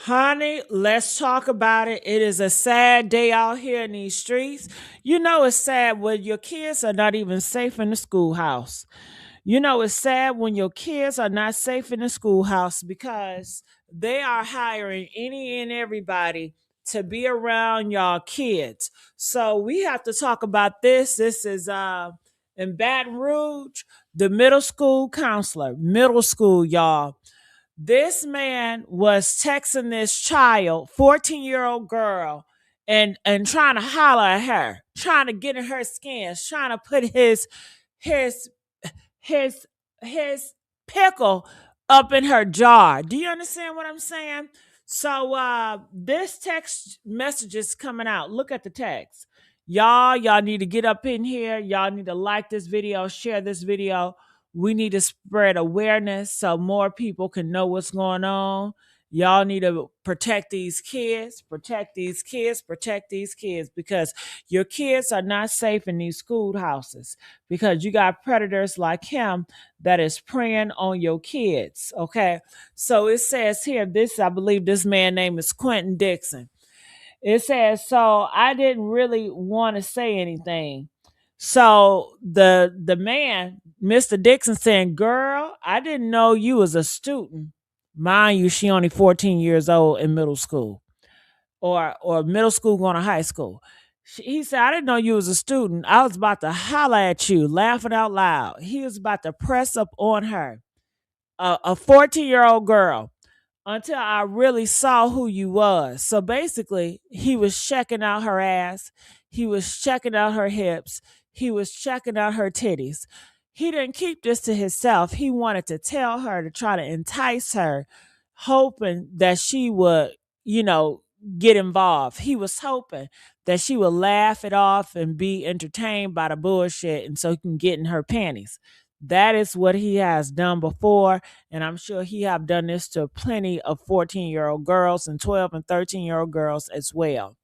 Honey, let's talk about it. It is a sad day out here in these streets. You know it's sad when your kids are not even safe in the schoolhouse. You know it's sad when your kids are not safe in the schoolhouse because they are hiring any and everybody to be around y'all kids. So we have to talk about this. This is in Baton Rouge, the middle school counselor, middle school, y'all. This man was texting this child, 14-year-old girl, and trying to holler at her, trying to get in her skins, trying to put his his his pickle up in her jar. Do you understand what I'm saying? So this text message is coming out. Look at the text. Y'all need to get up in here. Y'all need to like this video, share this video. We need to spread awareness so more people can know what's going on. Y'all need to protect these kids, protect these kids, protect these kids because your kids are not safe in these schoolhouses because you got predators like him that is preying on your kids. Okay. So it says here, I believe this man name is Quentin Dixon. It says, so I didn't really want to say anything. So the man, Mr. Dixon, saying, girl, I didn't know you was a student. Mind you, she only 14 years old in middle school or middle school going to high school. He said, I didn't know you was a student. I was about to holler at you, laughing out loud. He was about to press up on her, a 14-year-old girl, until I really saw who you was. So basically, he was checking out her ass. He was checking out her hips. He was checking out her titties. He didn't keep this to himself. He wanted to tell her to try to entice her, hoping that she would, get involved. He was hoping that she would laugh it off and be entertained by the bullshit and so he can get in her panties. That is what he has done before, and I'm sure he have done this to plenty of 14-year-old girls and 12 and 13-year-old girls as well.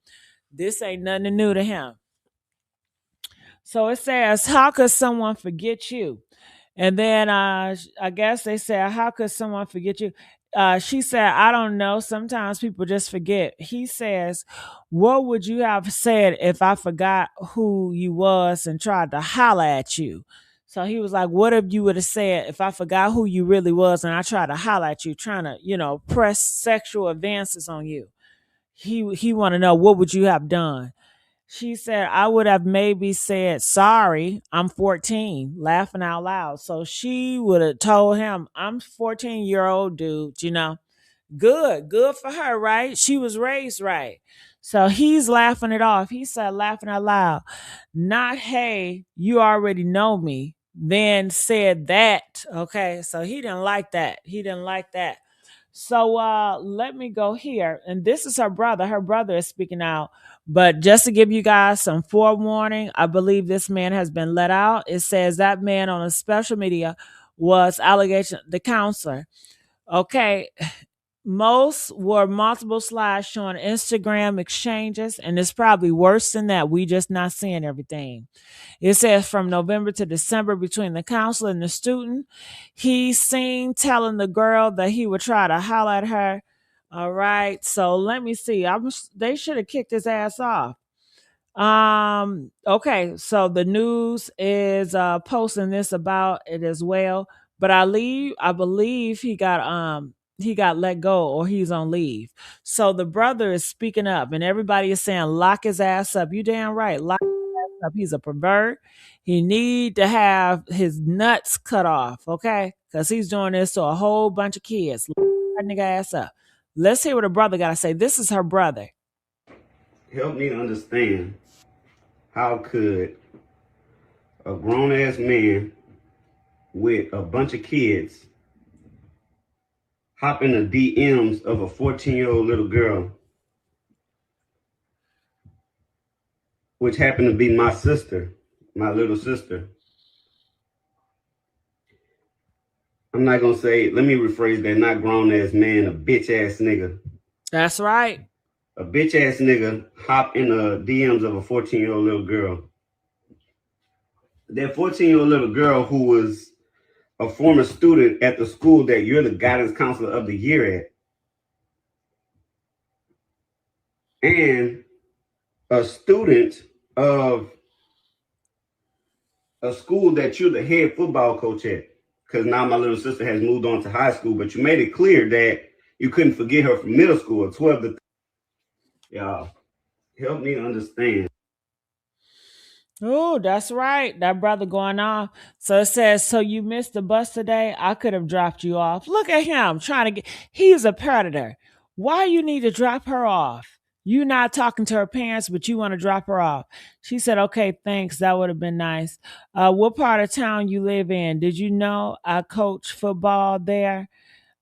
This ain't nothing new to him. So it says, how could someone forget you? And then I guess they said, how could someone forget you? She said, I don't know. Sometimes people just forget. He says, what would you have said if I forgot who you was and tried to holler at you? So he was like, what if you would have said if I forgot who you really was and I tried to holler at you, trying to, press sexual advances on you? He want to know, what would you have done? She said, I would have maybe said, sorry, I'm 14, laughing out loud. So she would have told him, I'm 14-year-old dude. Good for her, right? She was raised right. So he's laughing it off. He said, laughing out loud, not, hey, you already know me. Then said that. Okay. So he didn't like that. He didn't like that. So let me go here. And this is her brother. Her brother is speaking out. But just to give you guys some forewarning, I believe this man has been let out. It says that man on a special media was allegation the counselor. Okay. Most were multiple slides showing Instagram exchanges, and it's probably worse than that. We just not seeing everything. It says from November to December between the counselor and the student, he's seen telling the girl that he would try to holler at her. All right, so let me see. They should have kicked his ass off. Okay, so the news is posting this about it as well. But I believe he got let go or he's on leave. So the brother is speaking up and everybody is saying lock his ass up. You damn right. Lock his ass up. He's a pervert. He need to have his nuts cut off, okay? Because he's doing this to a whole bunch of kids. Lock that nigga ass up. Let's hear what the brother gotta say. This is her brother. Help me understand, how could a grown ass man with a bunch of kids hop in the DMs of a 14-year-old little girl, which happened to be my sister, my little sister. I'm not gonna say, let me rephrase that, not grown ass man, a bitch ass nigga. That's right. A bitch ass nigga hop in the DMs of a 14-year-old little girl. That 14-year-old little girl who was a former student at the school that you're the guidance counselor of the year at. and a student of a school that you're the head football coach at. Because now my little sister has moved on to high school, but you made it clear that you couldn't forget her from middle school. 12 to y'all help me understand. Oh, that's right. That brother going off. So it says, so you missed the bus today? I could have dropped you off. Look at him trying to get, he's a predator. Why you need to drop her off? You not talking to her parents, but you want to drop her off. She said, okay, thanks. That would have been nice. What part of town you live in? Did you know I coach football there?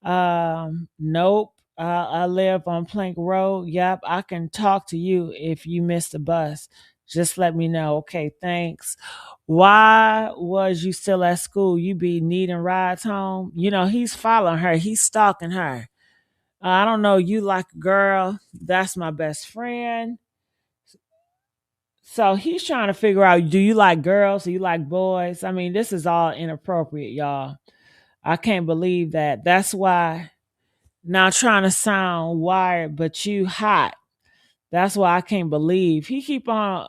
Nope. I live on Plank Road. Yep, I can talk to you if you missed the bus. Just let me know. Okay, thanks. Why was you still at school? You be needing rides home? You know, he's following her. He's stalking her. I don't know. You like a girl. That's my best friend. So he's trying to figure out, do you like girls? Do you like boys? I mean, this is all inappropriate, y'all. I can't believe that. That's why not trying to sound wired, but you hot. That's why I can't believe he keep on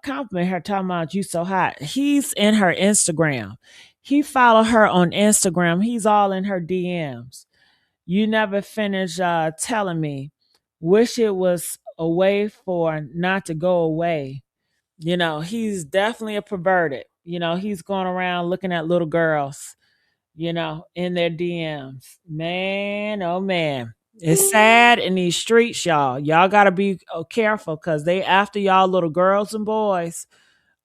complimenting her, talking about you so hot. He's in her Instagram. He followed her on Instagram. He's all in her DMs. You never finish telling me. Wish it was a way for not to go away. You know, he's definitely a perverted. You know, he's going around looking at little girls, you know, in their DMs. Man, oh man. It's sad in these streets, y'all. Y'all gotta be careful because they after y'all little girls and boys.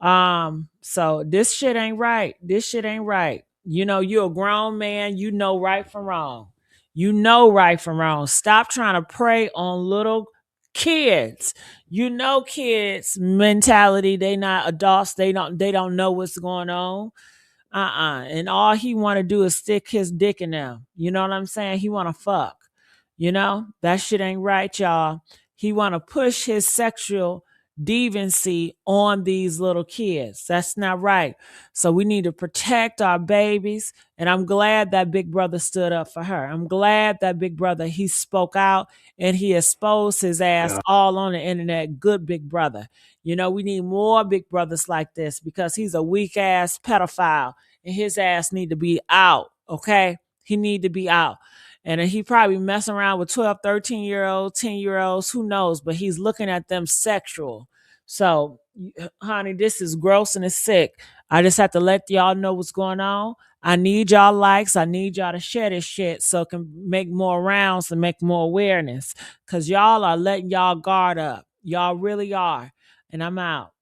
So this shit ain't right. This shit ain't right. You know, you're a grown man, you know right from wrong. You know right from wrong. Stop trying to prey on little kids. You know kids mentality, they not adults, they don't know what's going on. And all he want to do is stick his dick in them. You know what I'm saying? He want to fuck. You know that shit ain't right, y'all. He want to push his sexual deviancy on these little kids. That's not right. So we need to protect our babies. And I'm glad that big brother stood up for her. I'm glad that big brother, he spoke out and he exposed his ass Yeah. all on the internet. Good big brother. You know, we need more big brothers like this because he's a weak ass pedophile and his ass need to be out. Okay. He need to be out. And he probably messing around with 12, 13-year-olds, 10-year-olds, who knows, but he's looking at them sexual. So, honey, this is gross and it's sick. I just have to let y'all know what's going on. I need y'all likes. I need y'all to share this shit so it can make more rounds and make more awareness. Cause y'all are letting y'all guard up. Y'all really are. And I'm out.